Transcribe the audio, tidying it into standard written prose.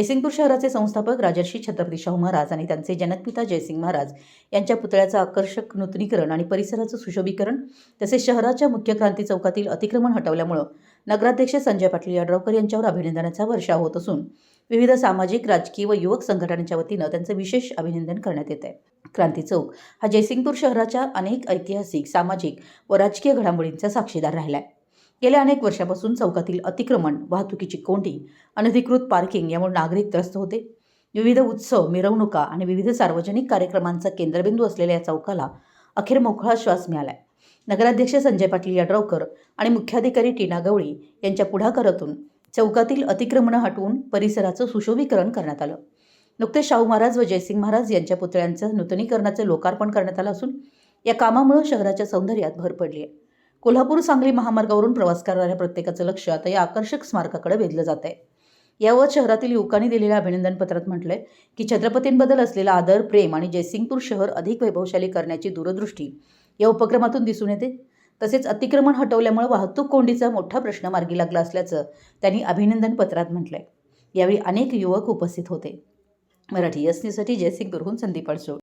जयसिंगपूर शहराचे संस्थापक राजर्षी छत्रपती शाहू महाराज आणि त्यांचे जनकपिता जयसिंग महाराज यांच्या पुतळ्याचं आकर्षक नूतनीकरण आणि परिसराचं सुशोभीकरण तसेच शहराच्या मुख्य क्रांती चौकातील अतिक्रमण हटवल्यामुळे नगराध्यक्ष संजय पाटील यड्रावकर यांच्यावर अभिनंदनाचा वर्षाव होत असून विविध सामाजिक, राजकीय व युवक संघटनांच्या वतीनं त्यांचं विशेष अभिनंदन करण्यात येत आहे। क्रांती चौक हा जयसिंगपूर शहराच्या अनेक ऐतिहासिक, सामाजिक व राजकीय घडामोडींचा साक्षीदार राहिला आहे। गेल्या अनेक वर्षापासून चौकातील अतिक्रमण, वाहतुकीची कोंडी, अनधिकृत पार्किंग यामुळे नागरिक त्रस्त होते। विविध उत्सव, मिरवणुका आणि विविध सार्वजनिक कार्यक्रमांचा केंद्रबिंदू असलेल्या या चौकाला अखेर मोकळा श्वास मिळाला आहे। नगराध्यक्ष संजय पाटील यड्रावकर आणि मुख्याधिकारी टीना गवळी यांच्या पुढाकारातून चौकातील अतिक्रमणं हटवून परिसराचं सुशोभीकरण करण्यात आलं। नुकतेच शाहू महाराज व जयसिंग महाराज यांच्या पुतळ्यांचं नूतनीकरणाचं लोकार्पण करण्यात आलं असून या कामामुळे शहराच्या सौंदर्यात भर पडली आहे। कोल्हापूर सांगली महामार्गावरून प्रवास करणाऱ्या प्रत्येकाचं लक्ष आता या आकर्षक स्मारकाकडे वेधलं जात आहे। यावर शहरातील युवकांनी दिलेल्या अभिनंदन पत्रात म्हटलंय की छत्रपतींबद्दल असलेला आदर, प्रेम आणि जयसिंगपूर शहर अधिक वैभवशाली करण्याची दूरदृष्टी या उपक्रमातून दिसून येते। तसेच अतिक्रमण हटवल्यामुळे वाहतूक कोंडीचा मोठा प्रश्न मार्गी लागला असल्याचं त्यांनी अभिनंदन पत्रात म्हटलंय। यावेळी अनेक युवक उपस्थित होते। मराठी न्यूजसाठी जयसिंगपूरहून संदीप अडसूळ।